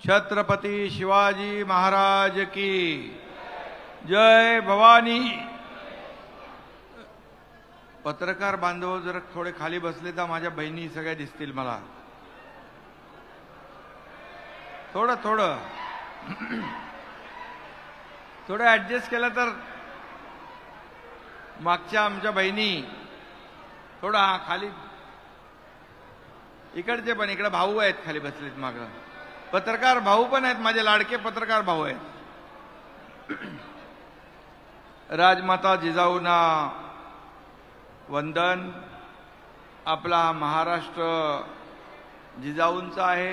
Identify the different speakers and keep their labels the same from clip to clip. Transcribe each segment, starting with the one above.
Speaker 1: छत्रपती शिवाजी महाराज की जय भवानी। पत्रकार बांधव जर थोडे खाली बसले तर माझ्या बहिणी सगळ्या दिसतील मला। थोडं थोडं थोडं ऍडजस्ट केलं तर मागच्या आमच्या बहिणी थोडा खाली, इकडचे पण, इकडे भाऊ आहेत खाली बसलेत माग, पत्रकार भाऊ पण आहेत, माझे लाडके पत्रकार भाऊ आहेत। राजमाता जिजाऊंना वंदन। आपला महाराष्ट्र जिजाऊंचा आहे,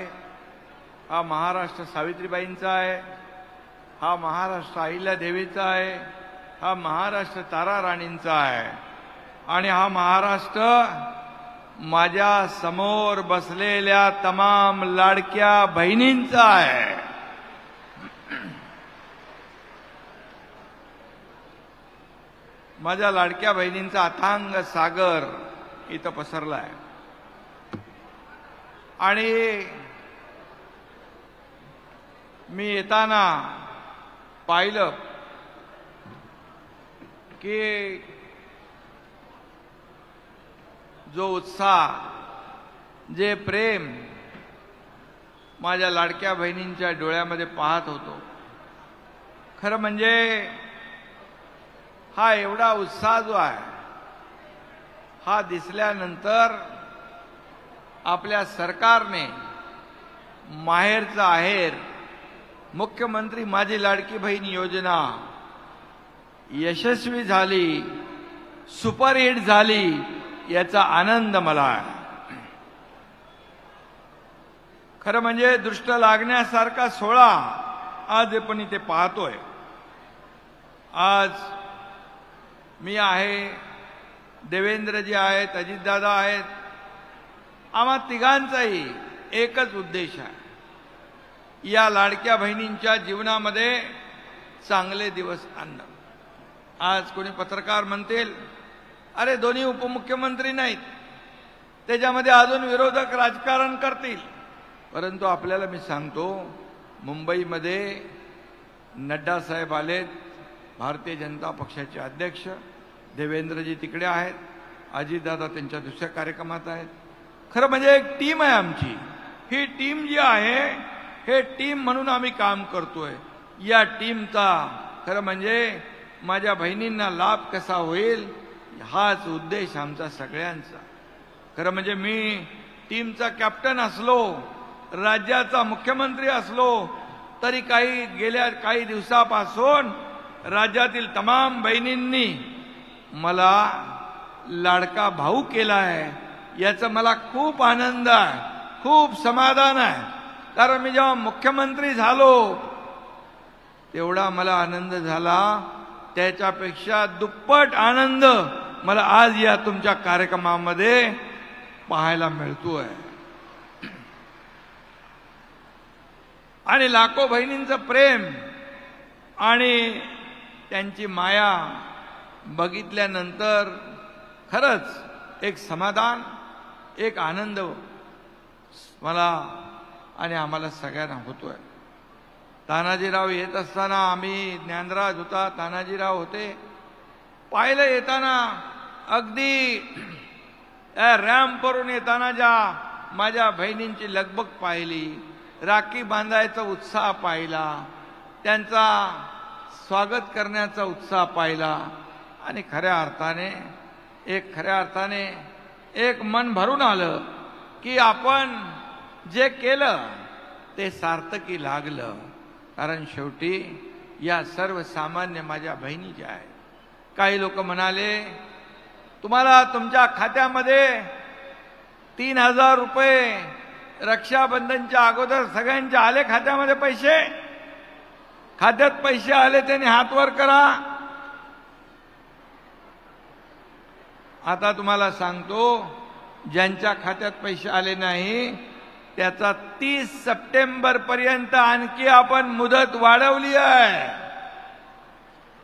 Speaker 1: हा महाराष्ट्र सावित्रीबाईंचा आहे, हा महाराष्ट्र अहिल्यादेवीचा आहे, हा महाराष्ट्र तारा राणींचा आहे आणि हा महाराष्ट्र माझ्या समोर बसलेल्या तमाम लाडक्या बहिणींचा आहे। माझ्या लाडक्या बहिणींचा अथांग सागर इथं पसरला आहे। आणि मी येताना पाहिलं की जो उत्साह, जे प्रेम माझ्या लाडक्या बहिणींच्या डोळ्यामध्ये पाहत होतो, खरं म्हणजे हा एवढा उत्साह जो आहे हा दिसल्यानंतर आपल्या सरकारने माहेरचा आहेर, मुख्यमंत्री माझी लाडकी बहीण योजना यशस्वी झाली, सुपरहिट झाली, याचा आनंद मला आहे। खरं म्हणजे दृष्ट लागण्यासारखा सोहळा आज आपण इथे पाहतोय। आज मी आहे, देवेंद्रजी आहेत, अजितदादा आहेत, आम्हा तिघांचाही एकच उद्देश आहे, या लाडक्या बहिणींच्या जीवनामध्ये चांगले दिवस आणणं। आज कोणी पत्रकार म्हणतील अरे दोन्ही उपमुख्यमंत्री नाहीत, त्याच्यामध्ये अजून विरोधक राजकारण करतील, परंतु आपल्याला मी सांगतो मुंबईमध्ये नड्डा साहेब आलेत, भारतीय जनता पक्षाचे अध्यक्ष, देवेंद्रजी तिकडे आहेत, अजितदादा त्यांच्या दुसऱ्या कार्यक्रमात आहेत। खरं म्हणजे एक टीम आहे आमची, ही टीम जी आहे हे टीम म्हणून आम्ही काम करतोय। या टीमचा खरं म्हणजे माझ्या बहिणींना लाभ कसा होईल हाच उद्देश आमचा सगळ्यांचा। खरं म्हणजे मी टीमचा कॅप्टन असलो, राज्याचा मुख्यमंत्री असलो तरी गेल्या काही दिवसापासून राज्यातील तमाम बहिणींनी मला लाडका भाऊ केला आहे, याचा मला खूप आनंद आहे, खूप समाधान आहे। कारण मी जेव्हा मुख्यमंत्री झालो तेवढा मला आनंद झाला, त्याच्यापेक्षा दुप्पट आनंद मला आज या तुमच्या कार्यक्रमामध्ये पाहायला मिळतोय। आणि लाखो बहिणींचं प्रेम आणि त्यांची माया बघितल्यानंतर खरंच एक समाधान, एक आनंद मला आणि आम्हाला सगळ्यांना होतोय। तानाजीराव येत असताना, आम्ही ज्ञानराज होता, तानाजीराव होते, पाहिलं येताना अगदी रॅम्पवरून येताना ज्या माझ्या बहिणींची लगबग पाहिली, राखी बांधायचा उत्साह पाहिला, त्यांचा स्वागत करण्याचा उत्साह पाहिला आणि खऱ्या अर्थाने एक मन भरून आलं की आपण जे केलं ते सार्थकी लागलं। कारण शेवटी या सर्वसामान्य माझ्या बहिणी ज्या आहेत, काही लोक म्हणाले तुम्हाला तुमच्या खात्यामध्ये 3000 रुपये रक्षाबंधनच्या अगोदर सगळ्यांच्या आले खात्यामध्ये पैसे, खात्यात पैसे आले त्यांनी हात वर करा। आता तुम्हाला सांगतो ज्यांच्या खात्यात पैसे आले नाही त्याचा 30 सप्टेंबर पर्यंत आणखी आपण मुदत वाढवली आहे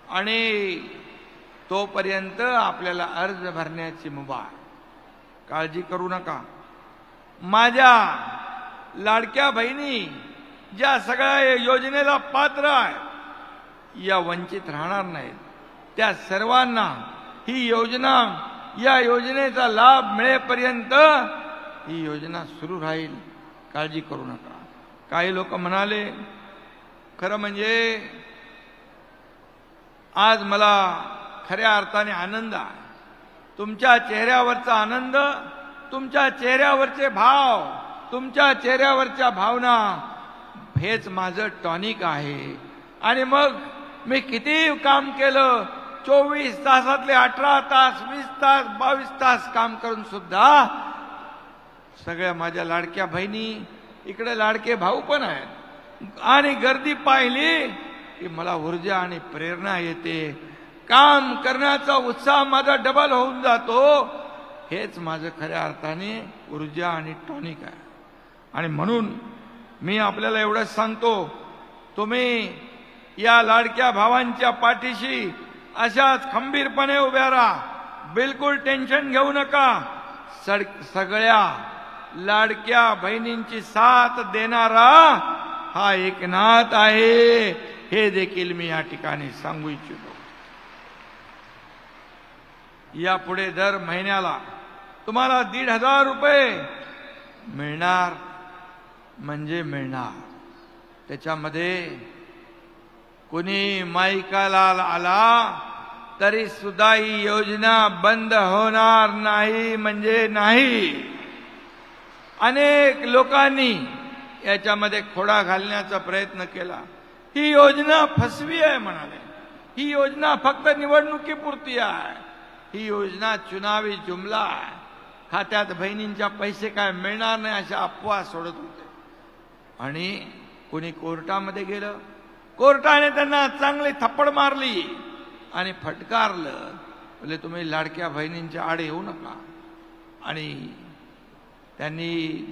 Speaker 1: आणि तोपर्यंत आपल्याला अर्ज भरण्याची मुभा। काळजी करू नका, माझ्या लाडक्या बहिणी ज्या सगळ्या योजनेला पात्र आहे या वंचित राहणार नाहीत, त्या सर्वांना ही योजना, या योजनेचा लाभ मिळेपर्यंत ही योजना सुरू राहील, काळजी करू नका. काही लोक म्हणाले, खरं म्हणजे आज मला खऱ्या अर्थाने आनंद आहे. तुमच्या चेहऱ्यावरचा आनंद, तुमच्या चेहऱ्यावरचे भाव, तुमच्या चेहऱ्यावरच्या भावना हेच माझं टॉनिक आहे. आणि मग मी किती काम केलं, 24 तासातले 18 तास, 20 तास, 22 तास काम करून सुद्धा सगळ्या माझ्या लाडक्या बहिणी, इकडे लाडके भाऊ पण आहेत, आणि गर्दी पाहिली की मला ऊर्जा आणि प्रेरणा येते. काम करण्याचा उत्साह माझा डबल होऊन जातो. हेच माझं खऱ्या अर्थाने ऊर्जा आणि टॉनिक आहे. आणि म्हणून मी आपल्याला एवढंच सांगतो, तुम्ही या लाडक्या भावांच्या पाठीशी अशाच खंबीरपणे उभ्या राहा. बिलकुल टेन्शन घेऊ नका. सगळ्या लाडक्या बहिणींची साथ देणारा हा एकनाथ आहे, हे देखील मी या ठिकाणी सांगू इच्छितो. यापुढे दर महिन्याला तुम्हाला 1,500 रुपये मिळणार म्हणजे मिळणार. त्याच्यामध्ये कोणी माईकाला आला तरी सुद्धा ही योजना बंद होणार नाही म्हणजे नाही. अनेक लोकांनी याच्यामध्ये खोडा घालण्याचा प्रयत्न केला. ही योजना फसवी आहे म्हणाले. ही योजना फक्त निवडणुकीपुरती आहे. ही योजना चुनावी जुमला आहे. खात्यात बहिणींच्या पैसे काय मिळणार नाही अशा अफवा सोडत होते. आणि कोणी कोर्टामध्ये गेलं, कोर्टाने त्यांना चांगली थप्पड मारली आणि फटकारलं. बोले तुम्ही लाडक्या बहिणींच्या आड येऊ नका. आणि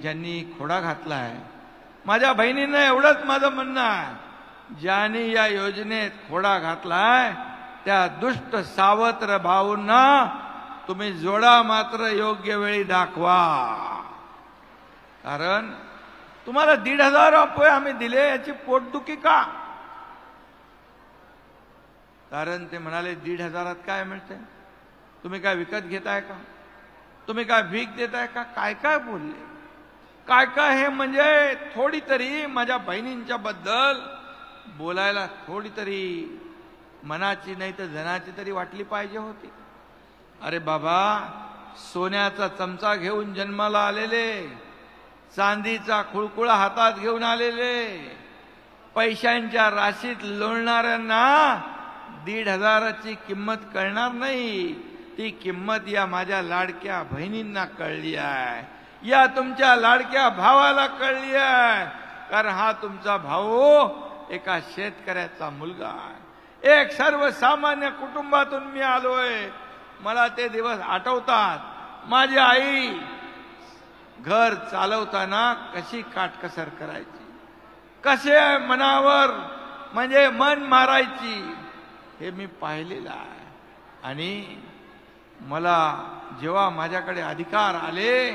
Speaker 1: ज्यांनी खोडा घातलाय, माझ्या बहिणींना एवढंच माझं म्हणणं आहे, ज्यांनी या योजनेत खोडा घातलाय त्या दुष्ट सावत्र भाऊंना तुम्ही जोडा मात्र योग्य वेळी दाखवा. कारण तुम्हाला 1,500 रुपये आम्ही दिले याची पोटदुखी का? कारण ते म्हणाले 1,500 काय मिळते? तुम्ही काय विकत घेताय का? तुम्ही काय भीक देताय का? काय काय बोलले, काय काय. हे म्हणजे थोडी तरी माझ्या बहिणींच्या बद्दल बोलायला थोडी तरी मनाची नाही तर जनाची तरी वाटली पाहिजे होती. अरे बाबा, सोन्याचा चमचा घेऊन जन्माला आलेले, चांदीचा खुळखुळा हातात घेऊन आलेले, पैशांच्या राशीत लोळणाऱ्यांना 1,500ची किंमत कळणार नाही. ती किंमत या माझ्या लाडक्या बहिणींना कळली आहे, या तुमच्या लाडक्या भावाला कळली आहे. कारण हा तुमचा भाऊ एका शेतकऱ्याचा मुलगा आहे. एक सर्वसामान्य कुटुंबातून मी आलोय. मला ते दिवस आठवतात. माझी आई घर चालवताना कशी काटकसर करायची, कसे मनावर म्हणजे मन मारायची, हे मी पाहिलेलं आहे. आणि मला जेव्हा माझ्याकडे अधिकार आले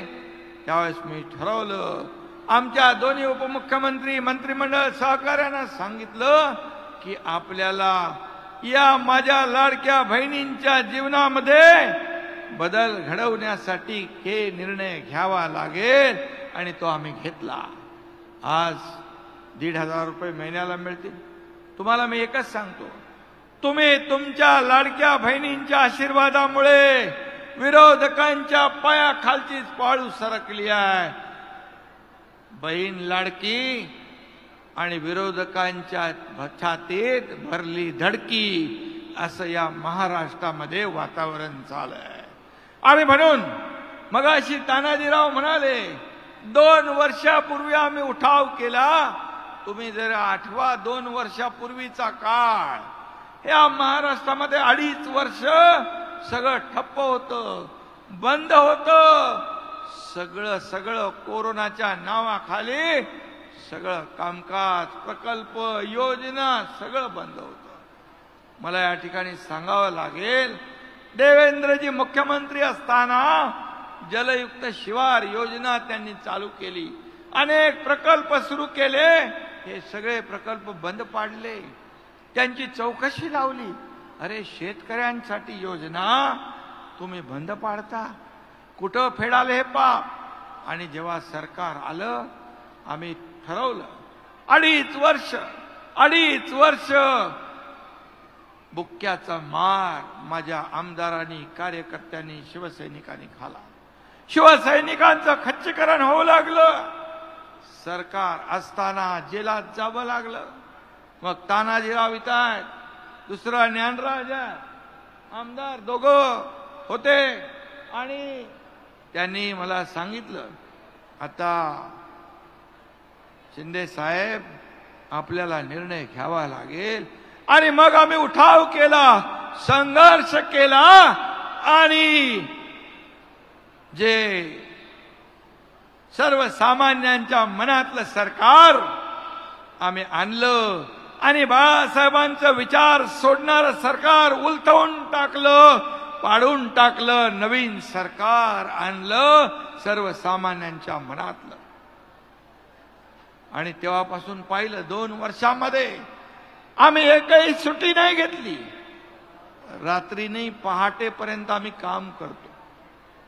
Speaker 1: त्यावेळेस मी ठरवलं, आमच्या दोन्ही उपमुख्यमंत्री, मंत्रिमंडळ सहकार्यांना सांगितलं की आपल्याला या माझ्या लाडक्या बहिणींच्या जीवनामध्ये बदल घडवण्यासाठी हे निर्णय घ्यावा लागेल. आणि तो आम्ही घेतला. आज 1,500 रुपये महिन्याला मिळतील. तुम्हाला मी एकच सांगतो, तुम्ही तुमच्या लाडक्या बहिणींच्या आशीर्वादामुळे विरोधकांच्या पायाखालचीच पाळू सरकली आहे. बहीण लाडकी आणि विरोधकांच्या छातीत भरली धडकी, असं या महाराष्ट्रामध्ये वातावरण चाललंय. आणि म्हणून मगाशी तानाजीराव म्हणाले 2 वर्षापूर्वी आम्ही उठाव केला. तुम्ही जर आठवा 2 वर्षापूर्वीचा काळ, या महाराष्ट्रामध्ये 2.5 वर्ष सगळं ठप्प होतं, बंद होतं. सगळं कोरोनाच्या नावाखाली सगळं कामकाज, प्रकल्प, योजना सगळं बंद होतं. मला या ठिकाणी सांगावं लागेल, देवेंद्रजी मुख्यमंत्री असताना जलयुक्त शिवार योजना त्यांनी चालू केली, अनेक प्रकल्प सुरू केले. हे सगळे प्रकल्प बंद पाडले, त्यांची चौकशी लावली. अरे शेतकऱ्यांसाठी योजना तुम्ही बंद पाडता, कुठं फेडाले हे पाप. आणि जेव्हा सरकार आलं, आम्ही ठरवलं 2.5 वर्ष बुक्क्याचा मार माझ्या आमदारांनी, कार्यकर्त्यांनी, शिवसैनिकांनी खाला. शिवसैनिकांचं खच्चीकरण होऊ लागलं. सरकार असताना जेलात जावं लागलं. मग तानाजीराव इथं आहेत, दुसरा ज्ञानराज आहे, आमदार दोघं होते. आणि त्यांनी मला सांगितलं, आता शिंदे साहेब आपल्याला निर्णय घ्यावा लागेल. आणि मग आम्ही उठाव केला, संघर्ष केला आणि जे सर्वसामान्यांच्या मनातलं सरकार आम्ही आणलं आणि बाळासाहेबांचा विचार सोडणारं सरकार उलथवून टाकलं, पाडून टाकलं. नवीन सरकार आणलं सर्वसामान्यांच्या मनातलं. आणि तेव्हापासून पाहिलं 2 वर्षामध्ये आम्ही एकही सुट्टी नाही घेतली. रात्री नाही पहाटेपर्यंत आम्ही काम करतो.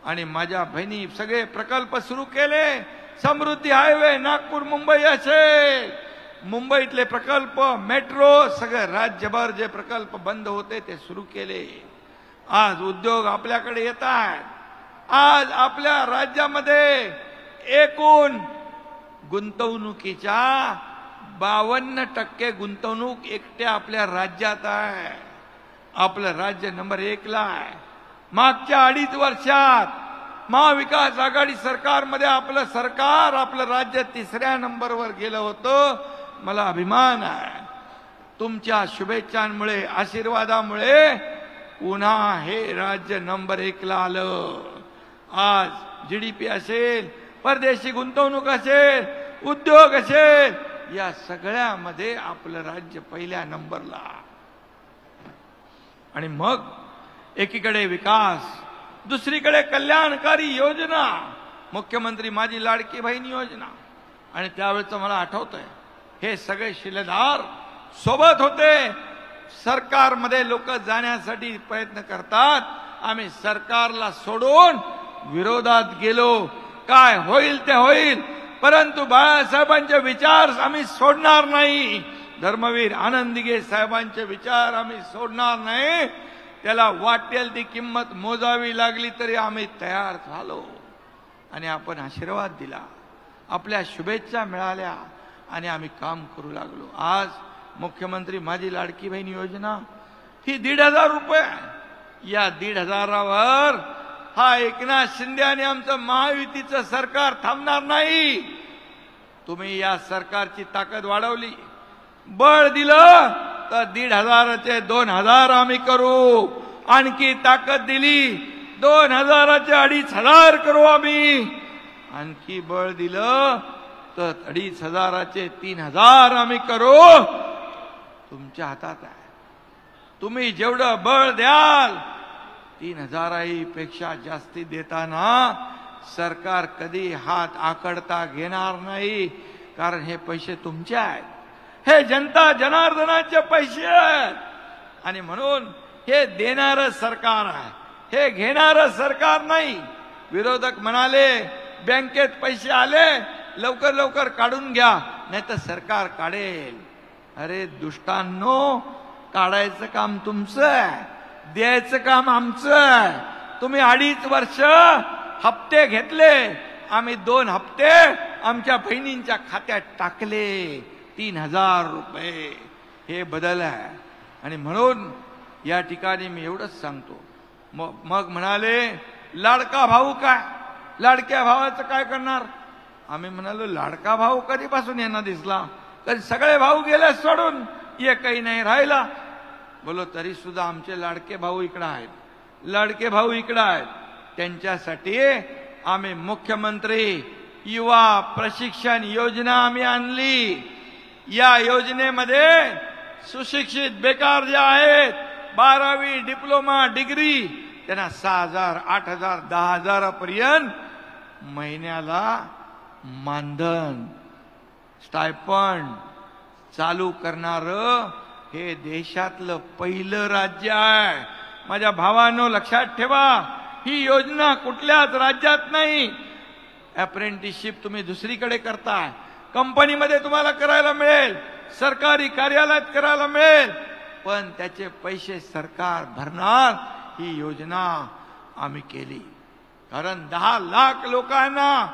Speaker 1: आणि माझ्या बहिणी सगळे प्रकल्प सुरू केले. समृद्धी हायवे नागपूर मुंबई असेल, मुंबईतले प्रकल्प, मेट्रो, सगळे राज्यभर जे प्रकल्प बंद होते ते सुरू केले. आज उद्योग आपल्याकडे येत आहेत. आज आपल्या राज्यामध्ये एकूण गुंतवणुकीच्या 52% गुंतवणूक एकट्या आपल्या राज्यात आहे. आपलं राज्य नंबर 1 ला आहे. मागच्या 2.5 वर्षात महाविकास आघाडी सरकारमध्ये आपलं सरकार, आपलं राज्य 3ऱ्या नंबरवर गेलं होतं. मला अभिमान आहे. तुमच्या शुभेच्छांमुळे, आशीर्वादामुळे पुन्हा हे राज्य नंबर 1 ला आलं. आज GDP असेल, परदेशी गुंतवणूक असेल, उद्योग असेल, या सगळ्यामध्ये आपलं राज्य पहिल्या नंबरला. आणि मग एकीकडे विकास, दुसरीकडे कल्याणकारी योजना, मुख्यमंत्री माझी लाडकी बहीण योजना. आणि त्यावेळेचं मला आठवतंय, हे सगळे शिलेदार सोबत होते. सरकारमध्ये लोक जाण्यासाठी प्रयत्न करतात, आम्ही सरकारला सोडून विरोधात गेलो. काय होईल ते होईल, परंतु बाळासाहेबांचे विचार आम्ही सोडणार नाही. धर्मवीर आनंद दिघे साहेबांचे विचार आम्ही सोडणार नाही. त्याला वाटेल ती किंमत मोजावी लागली तरी आम्ही तयार झालो. आणि आपण आशीर्वाद दिला, आपल्या शुभेच्छा मिळाल्या आणि आम्ही काम करू लागलो. आज मुख्यमंत्री माझी लाडकी बहीण योजना ही 1,500 रुपये. या 1,500वर हा एकनाथ शिंदे आणि आमचं महायुतीचं सरकार थांबणार नाही. तुम्ही या सरकारची ताकद वाढवली, बळ दिलं तर 1,500चे 2,000 आम्ही करू. आणखी ताकद दिली, 2,000चे 2,500 करू आम्ही. आणखी बळ दिलं तर 2,500चे 3,000 आम्ही करू. तुमच्या हातात आहे. तुम्ही जेवढं बळ द्याल, 3,000 पेक्षा जास्ती देताना सरकार कधी हात आकडता घेणार नाही. कारण हे पैसे तुमचे आहेत, हे जनता जनार्दनाचे पैसे आहेत. आणि म्हणून हे देणारं सरकार आहे, हे घेणारं सरकार नाही. विरोधक म्हणाले बँकेत पैसे आले लवकर लवकर काढून घ्या, नाही तर सरकार काढेल. अरे दुष्टांनो, काढायचं काम तुमचं आहे, द्यायचं काम आमचं आहे. तुम्ही 2.5 वर्ष हप्ते घेतले, आम्ही 2 हप्ते आमच्या बहिणींच्या खात्यात टाकले. 3,000 रुपये हे बदल आहे. आणि म्हणून या ठिकाणी मी एवढंच सांगतो. मग म्हणाले लाडका भाऊ काय, लाडक्या भावाचं काय करणार. आम्ही म्हणालो लाडका भाऊ कधीपासून यांना दिसला, कधी सगळे भाऊ गेले सोडून, एकही नाही राहिला. बोलो तरी सुद्धा आमचे लाडके भाऊ इकडे आहेत, लाडके भाऊ इकडे आहेत. त्यांच्यासाठी आम्ही मुख्यमंत्री युवा प्रशिक्षण योजना आम्ही आणली. या योजनेमध्ये सुशिक्षित बेकार जे आहेत, 12वी डिप्लोमा डिग्री, त्यांना 6,000, 8,000, 10,000 पर्यंत महिन्याला मानधन, स्टायपंड चालू करणारं हे देशातलं पहिलं राज्य आहे. माझ्या भावांनो, लक्षात ठेवा, ही योजना कुठल्याच राज्यात नाही. अप्रेंटिसशिप तुम्ही दुसरीकडे करताय, कंपनीमध्ये तुम्हाला करायला मिळेल, सरकारी कार्यालयात करायला मिळेल, पण त्याचे पैसे सरकार भरणार. ही योजना आम्ही केली कारण 10 लाख लोकांना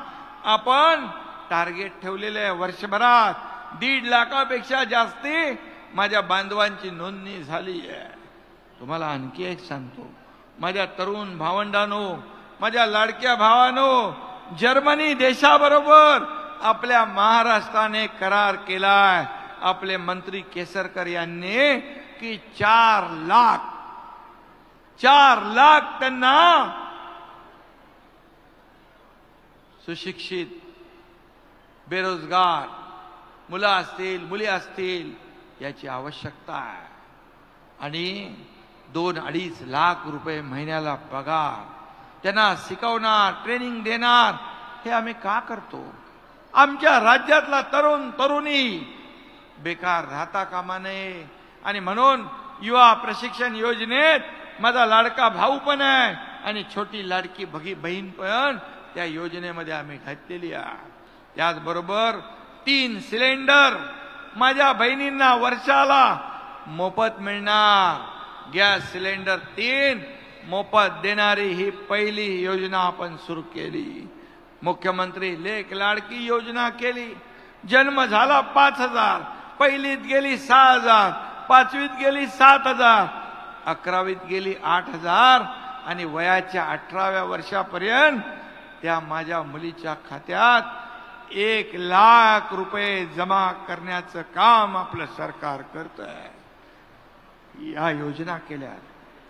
Speaker 1: आपण टार्गेट ठेवलेले आहे. वर्षभरात 1.5 लाखापेक्षा जास्ती माझ्या बांधवांची नोंदणी झाली आहे. तुम्हाला आणखी एक सांगतो, माझ्या तरुण भावंडांनो, माझ्या लाडक्या भावांनो, जर्मनी देशाबरोबर आपल्या महाराष्ट्राने करार केलाय. आपले मंत्री केसरकर यांनी की 4 लाख त्यांना सुशिक्षित, बेरोजगार मुलं असतील, मुली असतील याची आवश्यकता आहे. आणि 2-2.5 लाख रुपये महिन्याला पगार, त्यांना शिकवणार, ट्रेनिंग देणार. हे आम्ही का करतो? आमच्या राज्यातला तरुण तरुणी बेकार राहता कामा नये. आणि म्हणून युवा प्रशिक्षण योजनेत माझा लाडका भाऊ पण आहे आणि छोटी लाडकी बहीण पण त्या योजनेमध्ये आम्ही घातलेली आहे. त्याचबरोबर 3 सिलेंडर माझ्या बहिणींना वर्षाला मोफत मिळणार. गॅस सिलेंडर 3 मोफत देणारी ही पहिली योजना आपण सुरू केली. मुख्यमंत्री लेक लाडकी योजना केली. जन्म झाला 5,000, पहिलीत गेली 6,000, 5वीत गेली 7,000, 11वीत गेली 8,000 आणि वयाच्या 18व्या वर्षापर्यंत त्या माझ्या मुलीच्या खात्यात 1 लाख रुपये जमा करण्याचं काम आपलं सरकार करत आहे. या योजना केल्या.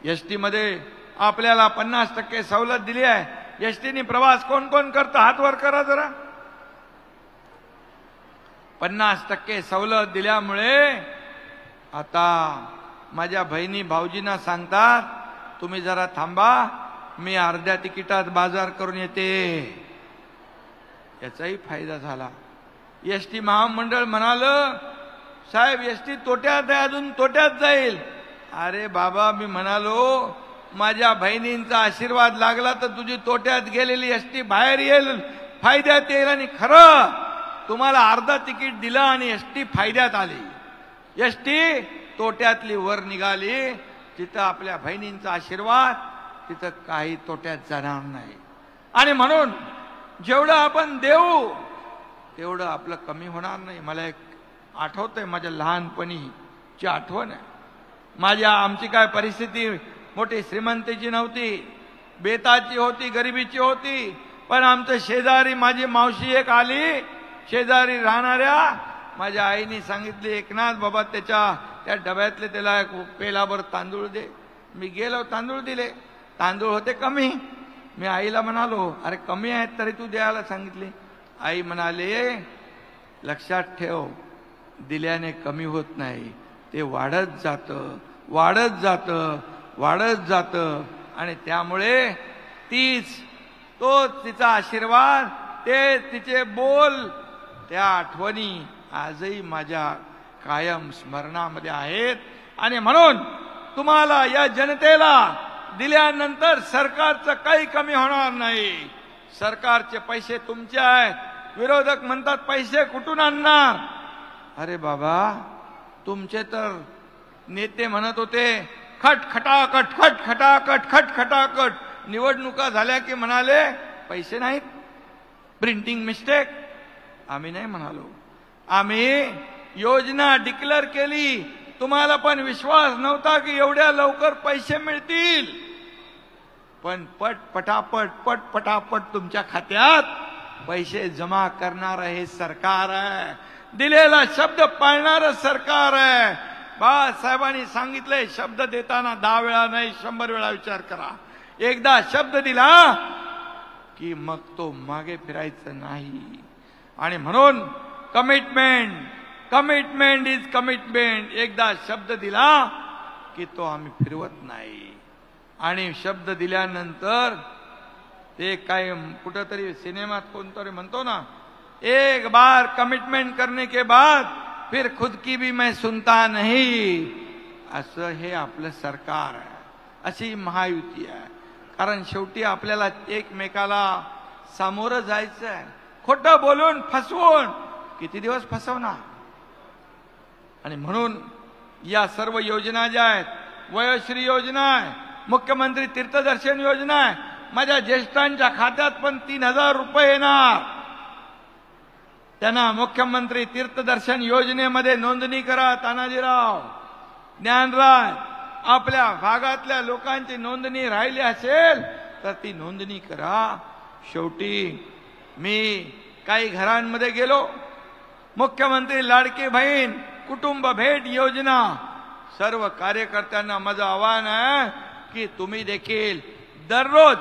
Speaker 1: एसटी मध्ये आपल्याला 50% सवलत दिली आहे. एसटीने प्रवास कोण कोण करतं? हात वर करा जरा. 50% सवलत दिल्यामुळे आता माझ्या बहिणी भाऊजींना सांगतात, तुम्ही जरा थांबा, मी अर्ध्या तिकिटात बाजार करून येते. याचाही फायदा झाला. एसटी महामंडळ म्हणालं, साहेब एसटी तोट्यात आहे, अजून तोट्यात जाईल. अरे बाबा, मी म्हणालो माझ्या बहिणींचा आशीर्वाद लागला तर तुझी तोट्यात गेलेली एसटी बाहेर येईल, फायद्यात येईल. आणि खरं तुम्हाला अर्धा तिकीट दिलं आणि एसटी फायद्यात आली. एसटी तोट्यातली वर निघाली. तिथं आपल्या बहिणींचा आशीर्वाद, तिथं काही तोट्यात जाणार नाही. आणि म्हणून जेवढं आपण देऊ तेवढं आपलं कमी होणार नाही. मला एक आठवतंय, माझ्या लहानपणीची आठवण आहे. आमची काय परिस्थिती मोठी श्रीमंतीची नव्हती, बेताची होती, गरिबीची होती. पण आमचं शेजारी माझी मावशी एक आली, शेजारी राहणाऱ्या माझ्या आईने सांगितले, एकनाथ बाबा त्या डब्यातले त्याला एक पेलाभर तांदूळ दे. मी गेलो, तांदूळ दिले. तांदूळ होते कमी. मी आईला म्हणालो, अरे कमी आहेत तरी तू द्यायला सांगितले. आई म्हणाले, लक्षात ठेव, दिल्याने कमी होत नाही, ते वाढत जातं, वाढत जातं, वाढत जातं. आणि त्यामुळे तिचा आशीर्वाद, ते तिचे बोल, त्या आठवणी आजही माझ्या कायम स्मरणामध्ये आहेत. आणि म्हणून तुम्हाला, या जनतेला दिल्यानंतर सरकारचं काही कमी होणार नाही. सरकारचे पैसे तुमचे आहेत. विरोधक म्हणतात पैसे कुठून आणणार? अरे बाबा, तुमचे तर नेते म्हणत होते खटखटाकट, खटखटाकट, खटखटाकट. निवडणुका झाल्या की म्हणाले पैसे नाहीत, प्रिंटिंग मिस्टेक. आम्ही नाही म्हणालो. आम्ही योजना डिक्लेअर केली. तुम्हाला पण विश्वास नव्हता की एवढ्या लवकर पैसे मिळतील. पण पटापट तुमच्या खात्यात पैसे जमा करणार हे सरकार आहे. दिलेला शब्द पाळणारं सरकार आहे. बाळासाहेबांनी सांगितलंय, शब्द देताना 10 वेळा नाही 100 वेळा विचार करा. एकदा शब्द दिला की मग तो मागे फिरायचं नाही. आणि म्हणून कमिटमेंट इज कमिटमेंट. एकदा शब्द दिला की तो आम्ही फिरवत नाही. आणि शब्द दिल्यानंतर ते काय कुठंतरी सिनेमात कोणतरी म्हणतो ना, एक बार कमिटमेंट करने के बाद फिर खुद की भी मैं सुनता नहीं, असं हे आपलं सरकार आहे, अशी महायुती आहे. कारण शेवटी आपल्याला एकमेकाला सामोरं जायचं आहे. खोटं बोलून फसवून किती दिवस फसवणार. आणि म्हणून या सर्व योजना ज्या आहेत, वयोश्री योजना आहे, मुख्यमंत्री तीर्थदर्शन योजना आहे, माझ्या ज्येष्ठांच्या खात्यात पण 3000 रुपये येणार. त्यांना मुख्यमंत्री तीर्थदर्शन योजनेमध्ये नोंदणी करा. तानाजीराव, ज्ञानराज, आपल्या भागातल्या लोकांची नोंदणी राहिली असेल तर ती नोंदणी करा. शेवटी मी काही घरांमध्ये गेलो, मुख्यमंत्री लाडकी बहीण कुटुंब भेट योजना, सर्व कार्यकर्त्यांना माझं आवाहन आहे की तुम्ही देखील दररोज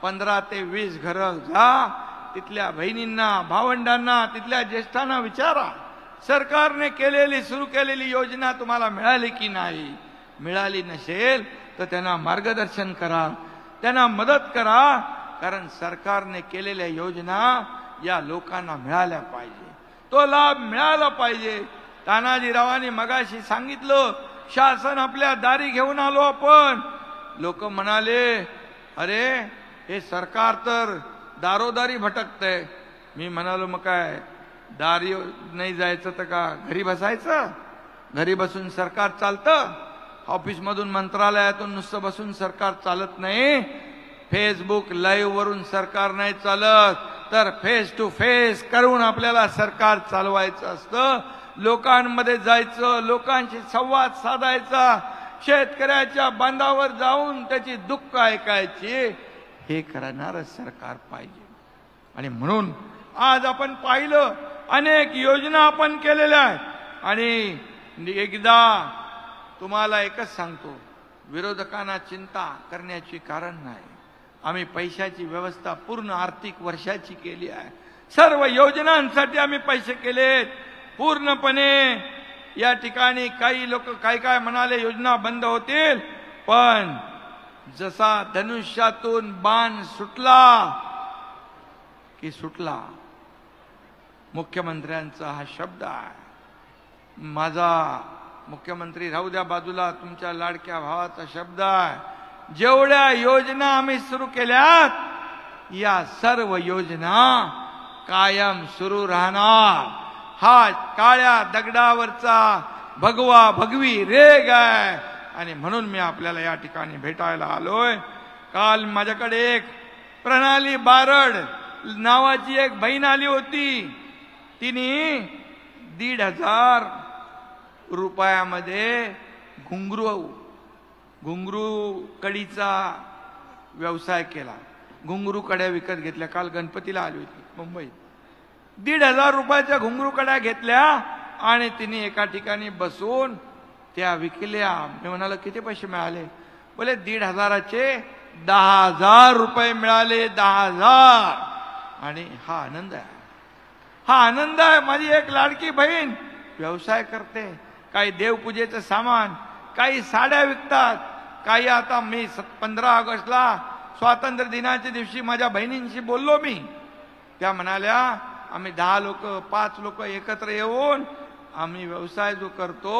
Speaker 1: 15 ते 20 घरं जा, तिथल्या बहिणींना, भावंडांना, तिथल्या ज्येष्ठांना विचारा, सरकारने केलेली सुरू केलेली योजना तुम्हाला मिळाली की नाही. मिळाली नसेल तर त्यांना मार्गदर्शन करा, त्यांना मदत करा. कारण सरकारने केलेल्या योजना या लोकांना मिळाल्या पाहिजे, तो लाभ मिळाला पाहिजे. तानाजीरावांनी मगाशी सांगितलं, शासन आपल्या दारी घेऊन आलो आपण. लोक म्हणाले, अरे हे सरकार तर दारोदारी भटकतंय. मी म्हणालो, मग काय दारी नाही जायचं तर का घरी बसायचं? घरी बसून सरकार चालतं? ऑफिसमधून मंत्रालयातून नुसतं बसून सरकार चालत नाही. फेसबुक लाईव्ह वरून सरकार नाही चालत, तर फेस टू फेस करून आपल्याला सरकार चालवायचं असतं. लोकांमध्ये जायचं, लोकांशी संवाद साधायचा, शेतकऱ्याच्या बांधावर जाऊन त्याची दुःख ऐकायची, हे करणारं सरकार पाहिजे. आणि म्हणून आज आपण पाहिलं, अनेक योजना आपण केलेल्या आहेत. आणि एकदा तुम्हाला एकच सांगतो, विरोधकांना चिंता करण्याची कारण नाही. आम्ही पैशाची व्यवस्था पूर्ण आर्थिक वर्षाची केली आहे. सर्व योजनांसाठी आम्ही पैसे केलेत पूर्णपणे. या ठिकाणी काही लोक काय म्हणाले, योजना बंद होतील, पण जसा धनुष्यातून बाण सुटला की सुटला. मुख्यमंत्र्यांचा हा शब्द आहे. माझा मुख्यमंत्री राहू द्या बाजूला, तुमच्या लाडक्या भावाचा शब्द आहे. जेवढ्या योजना आम्ही सुरू केल्यात, या सर्व योजना कायम सुरू राहणार. हा काळ्या दगडावरचा भगवा भगवी रेग आहे. आणि म्हणून मी आपल्याला या ठिकाणी भेटायला आलोय. काल माझ्याकडे एक प्रणाली बारड नावाची एक बहीण आली होती. तिने 1,500 रुपयामध्ये घुंगरू कडीचा व्यवसाय केला. घुंगरू कड्या विकत घेतल्या. काल गणपतीला आली होती मुंबईत. 1,500 रुपयाच्या घुंगरू कड्या घेतल्या आणि तिने एका ठिकाणी बसून त्या विकल्या. मी म्हणालो, किती पैसे मिळाले? बोले 1,500चे 10,000 रुपये मिळाले. 10,000. आणि हा आनंद आहे, हा आनंद आहे. माझी एक लाडकी बहीण व्यवसाय करते. काही देवपूजेचं सामान, काही साड्या विकतात, काही आता मी 15 ऑगस्टला स्वातंत्र्य दिनाच्या दिवशी माझ्या बहिणींशी बोललो मी. त्या म्हणाल्या, आम्ही 10 लोक 5 लोक एकत्र येऊन आम्ही व्यवसाय जो करतो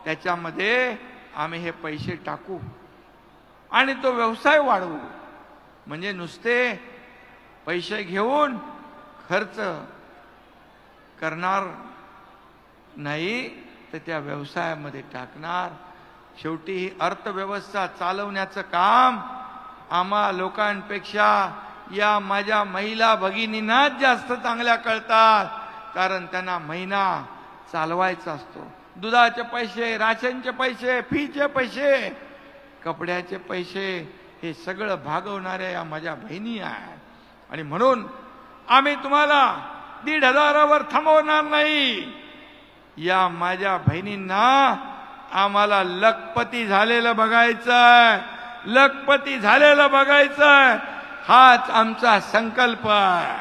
Speaker 1: त्याच्यामध्ये आम्ही हे पैसे टाकू आणि तो व्यवसाय वाढवू. म्हणजे नुसते पैसे घेऊन खर्च करणार नाही, तर त्या व्यवसायामध्ये टाकणार. शेवटी ही अर्थव्यवस्था चालवण्याचं काम आम्हा लोकांपेक्षा या माझ्या महिला भगिनींनाच जास्त चांगल्या कळतात. कारण त्यांना महिना चालवायचा असतो. दुधाचे पैसे, राशनचे पैसे, फीचे पैसे, कपड्याचे पैसे, हे सगळं भागवणाऱ्या या माझ्या बहिणी आहेत. आणि म्हणून आम्ही तुम्हाला 1,500वर थांबवणार नाही. या माझ्या बहिणींना आम्हाला लखपती झालेलं बघायचंय, लखपती झालेलं बघायचंय. हाच आमचा संकल्प आहे,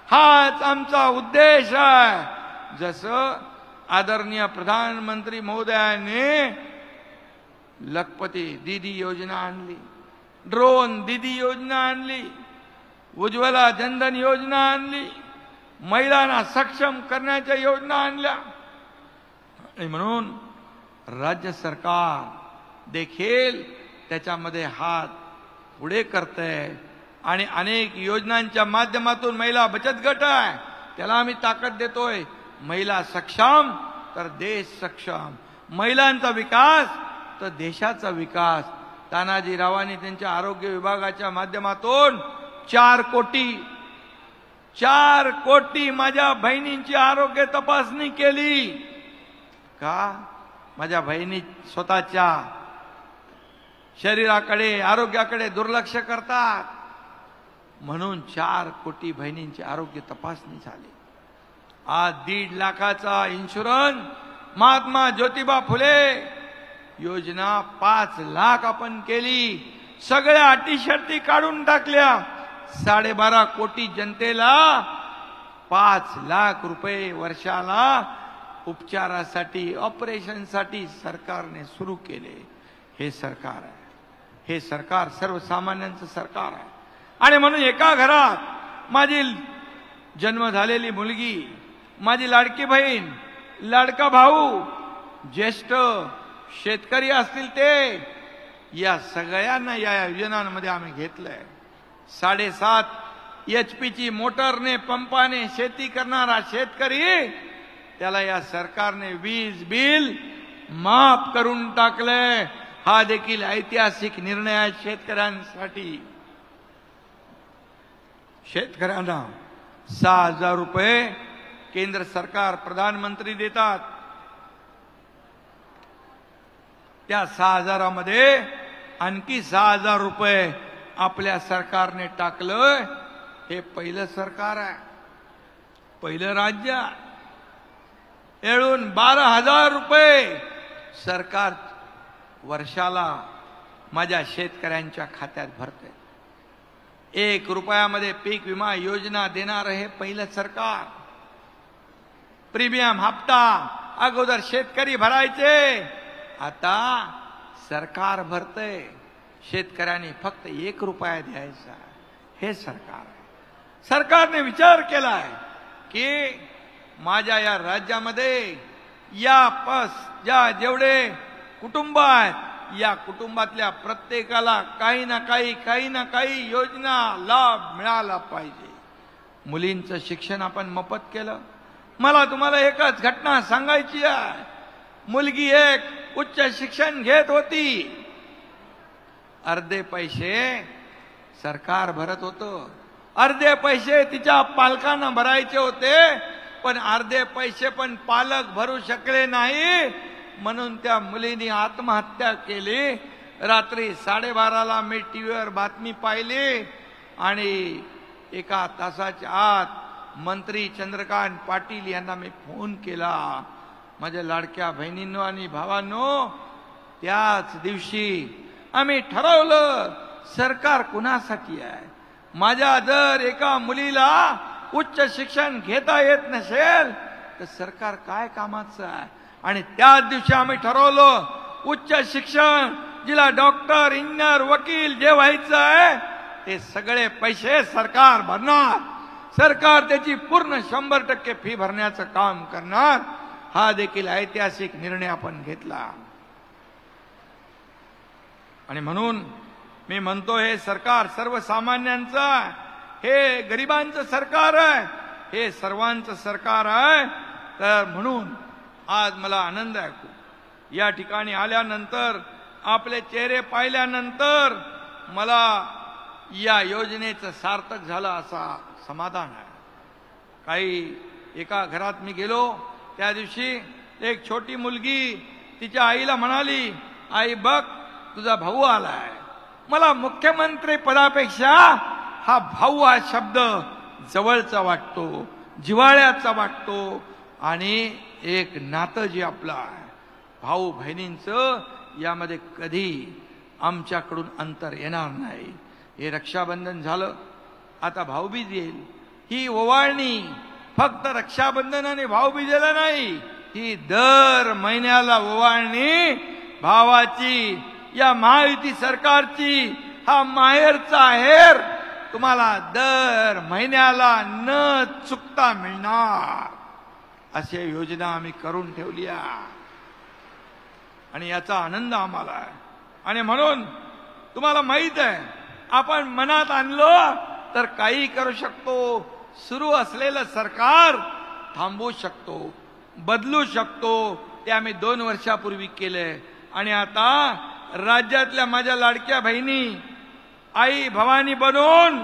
Speaker 1: हाच आमचा उद्देश आहे. जसं आदरणीय प्रधानमंत्री महोदयांनी लखपती दीदी योजना आणली, ड्रोन दीदी योजना आणली, उज्ज्वला जनधन योजना आणली, महिलांना सक्षम करण्याच्या योजना आणल्या. आणि म्हणून राज्य सरकार देखील त्याच्यामध्ये हात पुढे करतंय आणि अनेक योजनांच्या माध्यमातून महिला बचत गट आहे त्याला आम्ही ताकद देतोय. महिला सक्षम तर देश सक्षम, महिलांचा विकास तर देशाचा विकास. तानाजीरावांनी त्यांच्या आरोग्य विभागाच्या माध्यमातून 4 कोटी माझ्या बहिणींची आरोग्य तपासणी केली. का? माझ्या बहिणी स्वतःच्या शरीराकडे आरोग्याकडे दुर्लक्ष करतात म्हणून 4 कोटी बहिणींची आरोग्य तपासणी झाली. आज 1.5 लाखाचा इन्शुरन्स, महात्मा ज्योतिबा फुले योजना 5 लाख आपण केली. सगळ्या अटी शर्ती काढून टाकल्या. 12.5 कोटी जनतेला 5 लाख रुपये वर्षाला उपचारासाठी, ऑपरेशनसाठी सरकारने सुरू केले. हे सरकार आहे. हे सरकार सर्वसामान्यांचं सरकार आहे. आणि म्हणून एका घरात माझी जन्म झालेली मुलगी, माझी लाडकी बहीण, लाडका भाऊ, ज्येष्ठ शेतकरी असतील ते, या सगळ्यांना या योजनांमध्ये आम्ही घेतलंय. 7.5 HP ची मोटरने पंपाने शेती करणारा शेतकरी त्याला या सरकारने वीज बिल माफ करून टाकलंय. हा देखील ऐतिहासिक निर्णय आहे शेतकऱ्यांसाठी. शेतकऱ्यांना 6,000 रुपये केंद्र सरकार, प्रधानमंत्री देतात. त्या 6,000 मध्ये आणखी 6,000 रुपये आपल्या सरकारने टाकलं. हे पहिलं सरकार आहे, पहिलं राज्य. येळून 12,000 रुपये सरकार वर्षाला माझ्या शेतकऱ्यांच्या खात्यात भरते. 1 रुपयामध्ये पीक विमा योजना देणार हे पहिलं सरकार. प्रीमियम हप्ता अगोदर शेतकरी भरायचे, आता सरकार भरतंय. शेतकऱ्यांनी फक्त 1 रुपया द्यायचा. हे सरकार आहे. सरकारने विचार केलाय की माझ्या या राज्यामध्ये या जेवढे कुटुंब आहेत, या कुटुंबातल्या प्रत्येकाला काही ना काही योजना लाभ मिळाला पाहिजे. मुलींचं शिक्षण आपण मोफत केलं. मला तुम्हाला एकच घटना सांगायची आहे. मुलगी एक उच्च शिक्षण घेत होती. अर्धे पैसे सरकार भरत होतं, अर्धे पैसे तिच्या पालकांना भरायचे होते, पण अर्धे पैसे पण पालक भरू शकले नाही. म्हणून त्या मुलीने आत्महत्या केली. रात्री 12:30ला मी टीव्हीवर बातमी पाहिली आणि 1 तासाच्या आत मंत्री चंद्रकांत पाटील यांना मी फोन केला. माझ्या लाडक्या बहिणींनो आणि भावांनो, त्याच दिवशी आम्ही ठरवलं सरकार कुणासाठी आहे. माझ्या जर एका मुलीला उच्च शिक्षण घेता येत नसेल तर सरकार काय कामाचं आहे. आणि त्याच दिवशी आम्ही ठरवलं उच्च शिक्षण, जिला डॉक्टर, इंजिनियर, वकील जे व्हायचं आहे ते सगळे पैसे सरकार भरणार. सरकार त्याची पूर्ण 100% फी भरण्याचं काम करणार. हा देखील ऐतिहासिक निर्णय आपण घेतला. आणि म्हणून मी म्हणतो हे सरकार सर्वसामान्यांचं आहे, हे गरिबांचं सरकार आहे, हे सर्वांचं सरकार आहे. तर म्हणून आज मला आनंद आहे खूप. या ठिकाणी आल्यानंतर आपले चेहरे पाहिल्यानंतर मला या योजनेचं सार्थक झालं असा समाधान आहे. काही एका घरात मी गेलो, त्या दिवशी एक छोटी मुलगी तिच्या आईला म्हणाली, आई बघ तुझा भाऊ आलाय. मला मुख्यमंत्री पदापेक्षा हा भाऊ हा शब्द जवळचा वाटतो, जिव्हाळ्याचा वाटतो. आणि एक नातं जे आपलं आहे भाऊ बहिणींचं, यामध्ये कधी आमच्याकडून अंतर येणार नाही. हे रक्षाबंधन झालं, आता भाऊबीज येईल. ही ओवाळणी फक्त रक्षाबंधन आणि भाऊबीजेला नाही, ही दर महिन्याला ओवाळणी भावाची, या महायुती सरकारची. हा माहेरचा आहेर तुम्हाला दर महिन्याला न चुकता मिळणार. अशा योजना आम्ही करून ठेवल्या. आणि याचा आनंद आम्हाला आहे. आणि म्हणून तुम्हाला माहित आहे, आपण मनात आणलं तर काही करू शकतो. सुरू असलेलं सरकार थांबवू शकतो, बदलू शकतो. ते आम्ही 2 वर्षापूर्वी केले. आणि आता राज्यातल्या माझ्या लाडक्या बहिणी आई भवानी बनून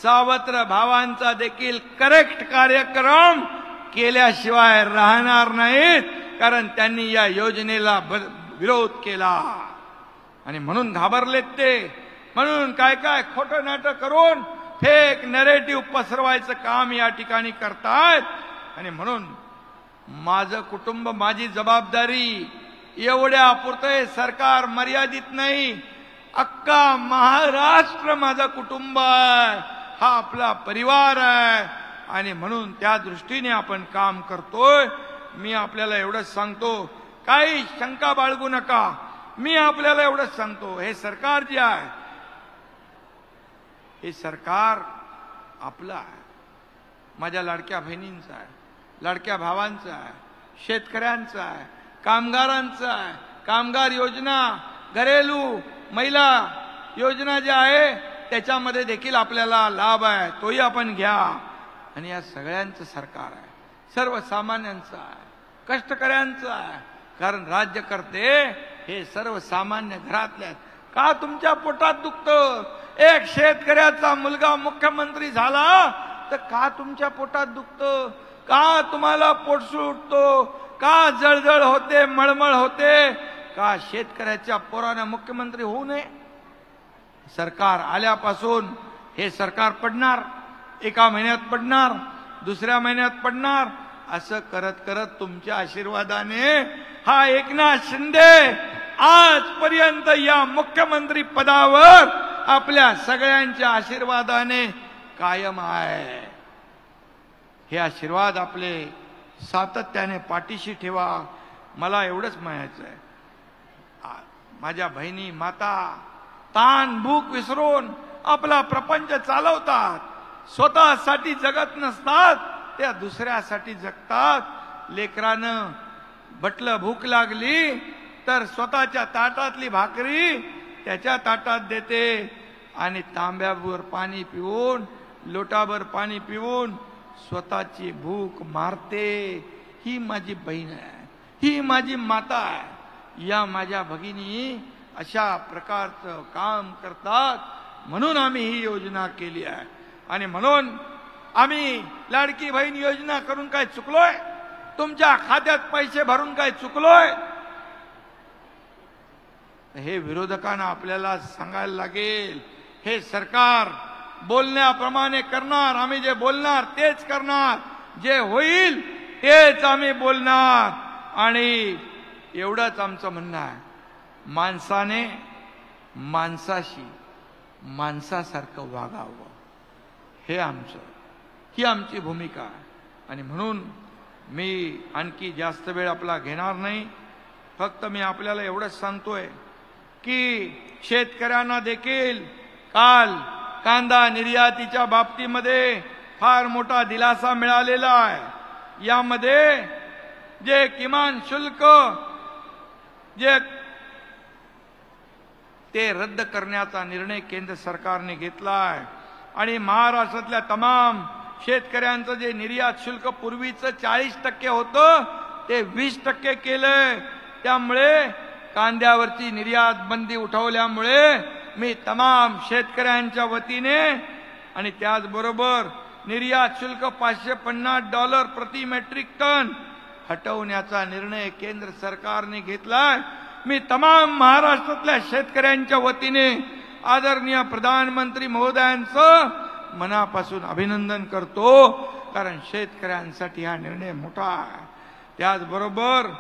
Speaker 1: सावत्र भावांचा देखील करेक्ट कार्यक्रम केल्याशिवाय राहणार नाहीत. कारण त्यांनी या योजनेला विरोध केला आणि म्हणून घाबरलेत ते. म्हणून काय काय खोटं नाटक करून फेक नरेटिव्ह पसरवायचं काम या ठिकाणी करतायत. आणि म्हणून माझं कुटुंब माझी जबाबदारी एवढ्या पुरते सरकार मर्यादित नाही. अख्खा महाराष्ट्र माझा कुटुंब आहे, हा आपला परिवार आहे. आणि म्हणून त्या दृष्टीने आपण काम करतोय. मी आपल्याला एवढंच सांगतो, काही शंका बाळगू नका. मी आपल्याला एवढंच सांगतो, हे सरकार जे आहे हे सरकार आपलं आहे, माझ्या लाडक्या बहिणींचं आहे, लाडक्या भावांचं आहे, शेतकऱ्यांचं आहे, कामगारांचं आहे. कामगार योजना, घरेलू महिला योजना जी आहे त्याच्यामध्ये देखील आपल्याला लाभ आहे, तोही आपण घ्या. आणि या सगळ्यांचं सरकार आहे, सर्वसामान्यांचं आहे, कष्टकऱ्यांचं आहे. कारण राज्यकर्ते हे सर्वसामान्य घरातले आहेत. का तुमच्या पोटात दुखतं? एक शेतकऱ्याचा मुलगा मुख्यमंत्री झाला तर का तुमच्या पोटात दुखतं? का तुम्हाला पोटसूळ उठतो? का जळजळ होते, मळमळ होते? का शेतकऱ्याच्या पोरानं मुख्यमंत्री होऊ नये? सरकार आल्यापासून हे सरकार पडणार, एका महिन्यात पडणार, दुसऱ्या महिन्यात पडणार. असं करत करत तुमच्या आशीर्वादाने हा एकनाथ शिंदे आजपर्यंत या मुख्यमंत्री पदावर आपल्या सगळ्यांच्या आशीर्वादाने कायम आहे. हे आशीर्वाद आपले सातत्याने पाठीशी ठेवा. मला एवढंच म्हणायचं आहे, माझ्या बहिणी माता ताण भूक विसरून आपला प्रपंच चालवतात. स्वतःसाठी जगत नसतात, त्या दुसऱ्यासाठी जगतात. लेकरानं बटलं भूक लागली तर स्वतःच्या ताटातली भाकरी त्याच्या ताटात देते आणि तांब्यावर पाणी पिऊन, लोटाभर पाणी पिऊन स्वतःची भूक मारते. ही माझी बहीण आहे, ही माझी माता आहे. या माझ्या भगिनी अशा प्रकारचं काम करतात. म्हणून आम्ही ही योजना केली आहे. आणि म्हणून आम्ही लाडकी बहीण योजना करून काय चुकलोय? तुमच्या खात्यात पैसे भरून काय चुकलोय? हे विरोधकांना आपल्याला सांगायला लागेल. हे सरकार बोलण्याप्रमाणे करणार. आम्ही जे बोलणार तेच करणार, जे होईल तेच आम्ही बोलणार. आणि एवढंच आमचं म्हणणं आहे, माणसाने माणसाशी माणसासारखं वागावं, हे ही आमची भूमिका आहे. आणि म्हणून मी आणखी जास्त वेळ आपला घेणार नाही. फक्त मी आपल्याला एवढंच सांगतोय की शेतकऱ्यांना देखील काल कांदा निर्यातीच्या बाबतीमध्ये फार मोठा दिलासा मिळालेला आहे. यामध्ये जे किमान शुल्क जे ते रद्द करण्याचा निर्णय केंद्र सरकारने घेतला आहे. आणि महाराष्ट्रातल्या तमाम शेतकऱ्यांचं जे निर्यात शुल्क पूर्वीचं 40% होतं ते 20% केलंय. त्यामुळे कांद्यावरची निर्यात बंदी उठवल्यामुळे मी तमाम शेतकऱ्यांच्या वतीने आणि त्याचबरोबर निर्यात शुल्क $550 प्रति मेट्रिक टन हटवण्याचा निर्णय केंद्र सरकारने घेतलाय. मी तमाम महाराष्ट्रातल्या शेतकऱ्यांच्या वतीने आदरणीय प्रधानमंत्री महोदयांचं मनापासून अभिनंदन करतो. कारण शेतकऱ्यांसाठी हा निर्णय मोठा आहे. त्याचबरोबर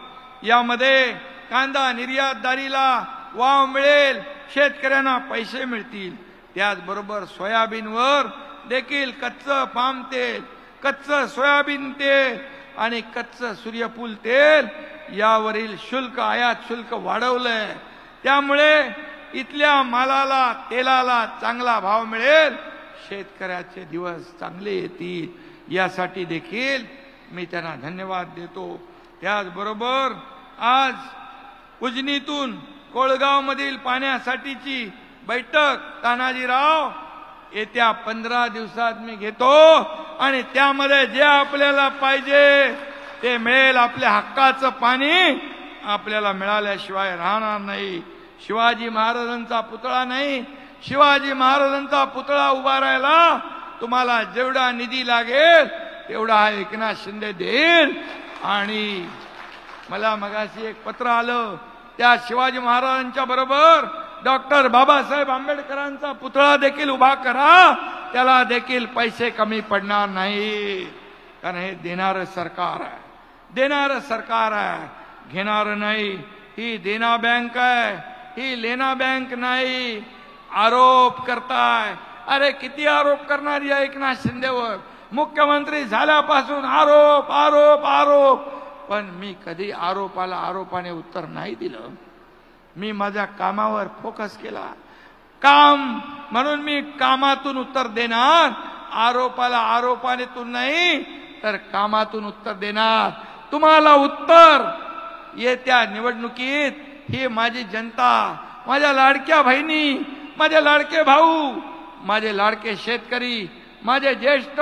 Speaker 1: यामध्ये कांदा निर्यातदारीला वाव मिळेल, शेतकऱ्यांना पैसे मिळतील. त्याचबरोबर सोयाबीनवर देखील कच्चं पाम तेल, कच्चं सोयाबीन तेल आणि कच्चं सूर्यफूल तेल यावरील शुल्क, आयात शुल्क वाढवलंय. त्यामुळे इथल्या मालाला, तेलाला चांगला भाव मिळेल, शेतकऱ्याचे दिवस चांगले येतील. यासाठी देखील मी त्यांना धन्यवाद देतो. त्याचबरोबर आज उजनीतून कोळगावमधील पाण्यासाठीची बैठक तानाजीराव येत्या 15 दिवसात मी घेतो आणि त्यामध्ये जे आपल्याला पाहिजे ते मिळेल. आपल्या हक्काचं पाणी आपल्याला मिळाल्याशिवाय राहणार नाही. शिवाजी महाराजांचा पुतळा नाही, शिवाजी महाराजांचा पुतळा उभारायला तुम्हाला जेवढा निधी लागेल तेवढा हा एकनाथ शिंदे देईल. आणि मला मगाशी एक पत्र आलं, त्या शिवाजी महाराजांच्या बरोबर डॉक्टर बाबासाहेब आंबेडकरांचा पुतळा देखील उभा करा, त्याला देखील पैसे कमी पडणार नाही. कारण हे देणारं सरकार आहे, देणारं सरकार आहे, घेणारं नाही. ही देना बँक आहे, ही लेना बँक नाही. आरोप करताय, अरे किती आरोप करणार या एकनाथ शिंदेवर. मुख्यमंत्री झाल्यापासून आरोप आरोप आरोप. पण मी कधी आरोपाला आरोपाने उत्तर नाही दिलं. मी माझ्या कामावर फोकस केला. काम म्हणून मी कामातून उत्तर देणार, आरोपाला आरोपाने तू नाही तर कामातून उत्तर देणार. तुम्हाला उत्तर येत्या निवडणुकीत ही माझी जनता, माझ्या लाडक्या बहिणी, माझे लाडके भाऊ, माझे लाडके शेतकरी, माझे ज्येष्ठ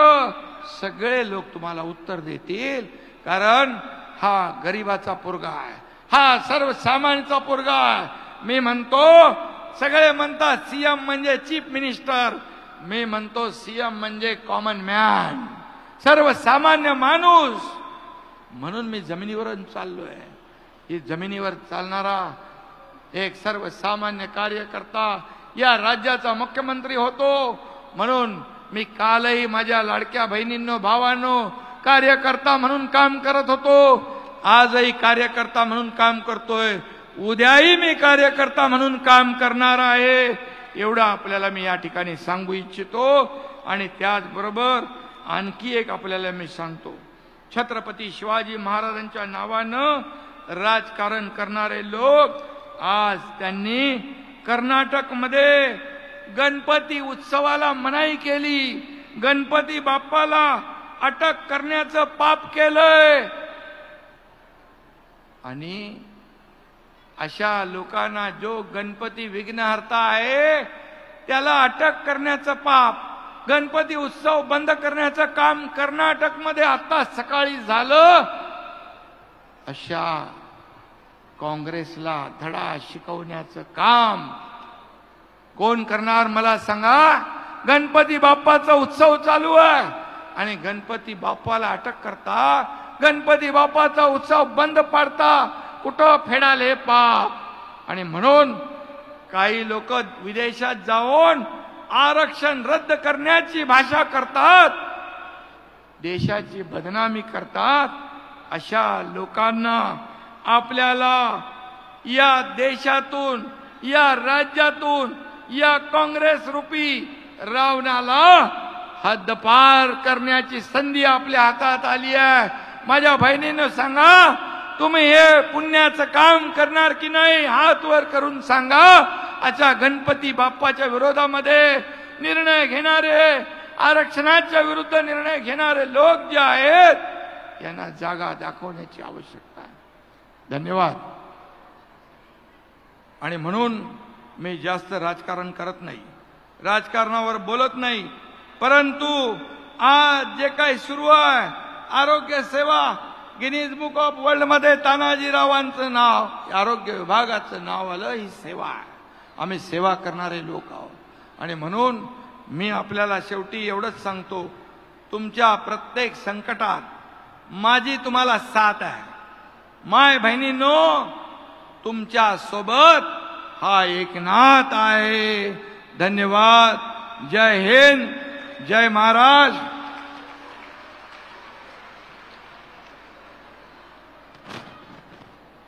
Speaker 1: सगळे लोक तुम्हाला उत्तर देतील. कारण हा गरिबाचा पोरगा आहे, हा सर्वसामान्यांचा पोरगा आहे. मी म्हणतो, सगळे म्हणतात सीएम म्हणजे चीफ मिनिस्टर, मी म्हणतो सीएम म्हणजे कॉमन मॅन, सर्वसामान्य माणूस. म्हणून मी जमिनीवरून चाललोय. ही जमिनीवर चालणारा एक सर्वसामान्य कार्यकर्ता या राज्याचा मुख्यमंत्री होतो. म्हणून मी कालही माझ्या लाडक्या बहिणींनो, भावांनो, कार्यकर्ता म्हणून काम करत होतो, आजही कार्यकर्ता म्हणून काम करतोय, उद्याही मी कार्यकर्ता म्हणून काम करणार आहे. एवढं आपल्याला मी या ठिकाणी सांगू इच्छितो. आणि त्याचबरोबर आणखी एक आपल्याला मी सांगतो, छत्रपती शिवाजी महाराजांच्या नावानं राजकारण करणारे लोक आज त्यांनी कर्नाटकमध्ये गणपती उत्सवाला मनाई केली, गणपती बाप्पाला अटक करण्याचं पाप केलंय. आणि अशा लोकांना, जो गणपती विघ्नहर्ता आहे त्याला अटक करण्याचं पाप, गणपती उत्सव बंद करण्याचं काम कर्नाटकमध्ये आता सकाळी झालं. अशा काँग्रेसला धडा शिकवण्याचं काम कोण करणार मला सांगा. गणपती बाप्पाचा उत्सव चालू आहे आणि गणपती बाप्पाला अटक करता, गणपती बाप्पाचा उत्सव बंद पाडता, कुठं फेडाल हे पाप. आणि म्हणून काही लोक विदेशात जाऊन आरक्षण रद्द करण्याची भाषा करतात, देशाची बदनामी करतात. अशा लोकांना आपल्याला या देशातून, या राज्यातून, या काँग्रेस रूपी रावणाला हद्दपार करण्याची संधी आपल्या हातात आली आहे. माझ्या बहिणीनं सांगा, तुम्ही हे पुण्याचं काम करणार की नाही, हात वर करून सांगा. अशा गणपती बाप्पाच्या विरोधामध्ये निर्णय घेणारे, आरक्षणाच्या विरुद्ध निर्णय घेणारे लोक जे आहेत यांना जागा दाखवण्याची आवश्यकता आहे. धन्यवाद. आणि म्हणून मी जास्त राजकारण करत नाही, राजकारणावर बोलत नाही. परंतु आज जे काही सुरू आहे, आरोग्य सेवा, गिनीज बुक ऑफ वर्ल्ड मध्ये तानाजीरावांचं नाव, आरोग्य विभागाचं नाव आलं. ही सेवा आहे, आम्ही सेवा करणारे लोक आहोत. आणि म्हणून मी आपल्याला शेवटी एवढंच सांगतो, तुमच्या प्रत्येक संकटात माझी तुम्हाला साथ आहे. माय बहिणींनो, तुमच्या सोबत हा एकनाथ आहे. धन्यवाद. जय हिंद, जय महाराष्ट्र.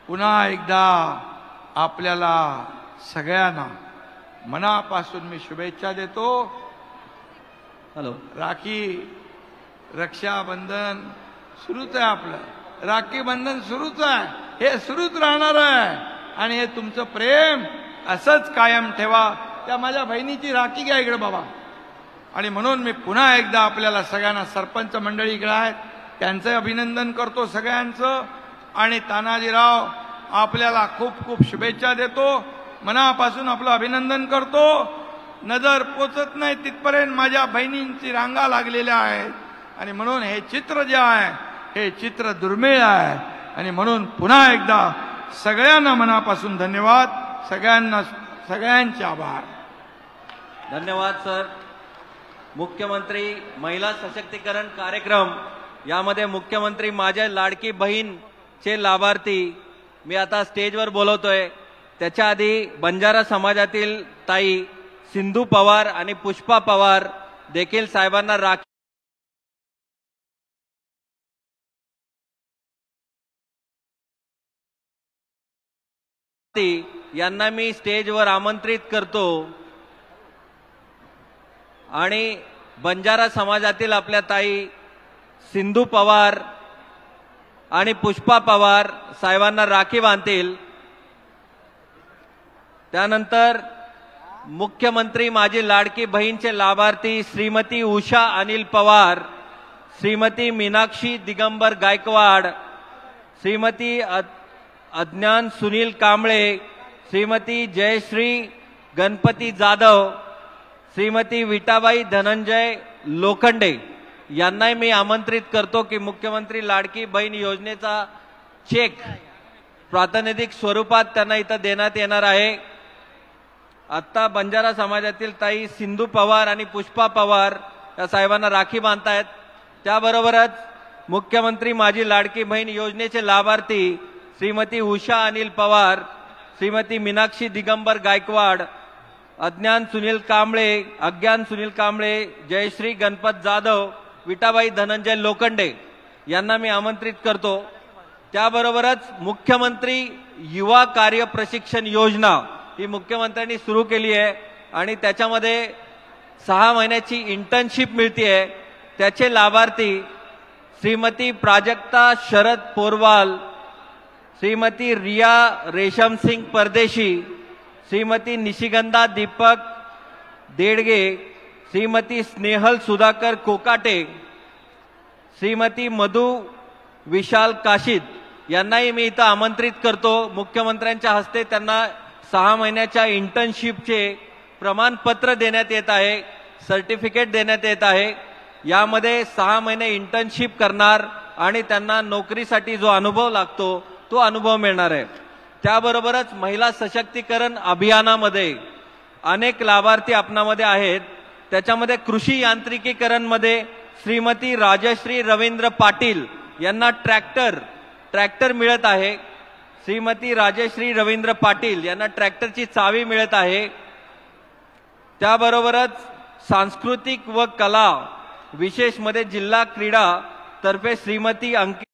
Speaker 1: पुन्हा एकदा आपल्याला सगळ्यांना मनापासून मी शुभेच्छा देतो.
Speaker 2: हॅलो.
Speaker 1: राखी रक्षाबंधन सुरूच आहे, आपलं राखी बंधन सुरूच आहे, हे सुरूच राहणार आहे. आणि हे तुमचं प्रेम असंच कायम ठेवा. त्या माझ्या बहिणीची राखी घ्या इकडे बाबा. आणि म्हणून मी पुन्हा एकदा आपल्याला सगळ्यांना, सरपंच मंडळी इकडे आहेत त्यांचं अभिनंदन करतो सगळ्यांचं. आणि तानाजीराव आपल्याला खूप खूप शुभेच्छा देतो, मनापासून आपलं अभिनंदन करतो. नजर पोचत नाही तिथपर्यंत माझ्या बहिणींची रांगा लागलेल्या आहेत आणि म्हणून हे चित्र जे आहे हे चित्र दुर्मिळ आहे. आणि म्हणून पुन्हा एकदा सगळ्यांना मनापासून धन्यवाद, सगळ्यांचे आभार.
Speaker 3: धन्यवाद सर. मुख्यमंत्री महिला सशक्तीकरण कार्यक्रम यामध्ये मुख्यमंत्री माझ्या लाडकी बहीणचे लाभार्थी मी आता स्टेजवर बोलवतोय. त्याच्या आधी बंजारा समाजातील ताई सिंधू पवार आणि पुष्पा पवार देखील साहेबांना राखी यांना मी स्टेजवर आमंत्रित करतो. आणि बंजारा समाजातील आपल्या ताई सिंधू पवार आणि पुष्पा पवार साहेबांना राखी बांधतील. त्यानंतर मुख्यमंत्री माझी लाडकी बहीणचे लाभार्थी श्रीमती उषा अनिल पवार, श्रीमती मीनाक्षी दिगंबर गायकवाड, श्रीमती अज्ञान सुनील कांबळे, श्रीमती जयश्री गणपती जाधव, श्रीमती विटाबाई धनंजय लोखंडे यांनाही मी आमंत्रित करतो की मुख्यमंत्री लाडकी बहीण योजनेचा चेक प्रातिनिधिक स्वरूपात त्यांना इथं देण्यात येणार आहे. आता बंजारा समाजातील ताई सिंधू पवार आणि पुष्पा पवार या साहेबांना राखी बांधतायत. त्याबरोबरच मुख्यमंत्री माझी लाडकी बहीण योजनेचे लाभार्थी श्रीमती उषा अनिल पवार, श्रीमती मीनाक्षी दिगंबर गायकवाड, अज्ञान सुनील कांबळे, जयश्री गणपत जाधव, विटाबाई धनंजय लोखंडे यांना मी आमंत्रित करतो. त्याबरोबरच मुख्यमंत्री युवा कार्य प्रशिक्षण योजना ही मुख्यमंत्र्यांनी सुरू केली आहे आणि त्याच्यामध्ये 6 महिन्याची इंटर्नशिप मिळते. त्याचे लाभार्थी श्रीमती प्राजक्ता शरद पोरवाल, श्रीमती रिया रेशम सिंग परदेशी, श्रीमती निशिगंधा दीपक देडगे, श्रीमती स्नेहल सुधाकर कोकाटे, श्रीमती मधु विशाल काशीद यांनाही मी इथं आमंत्रित करतो. मुख्यमंत्र्यांच्या हस्ते त्यांना 6 महिन्याच्या इंटर्नशिपचे प्रमाणपत्र देण्यात येत आहे, सर्टिफिकेट देण्यात येत आहे. यामध्ये 6 महिने इंटर्नशिप करणार आणि त्यांना नोकरीसाठी जो अनुभव लागतो तो अनुभव मिळणार आहे. त्याबरोबरच महिला सशक्तीकरण अभियानामध्ये अनेक लाभार्थी आपणामध्ये आहेत. त्याच्यामध्ये कृषी यांत्रिकीकरणमध्ये श्रीमती राजश्री रवींद्र पाटील यांना ट्रॅक्टर मिळत आहे. श्रीमती राजश्री रवींद्र पाटील यांना ट्रॅक्टरची चावी मिळत आहे. त्याबरोबरच सांस्कृतिक व कला विशेषमध्ये जिल्हा क्रीडा तर्फे श्रीमती अंकिता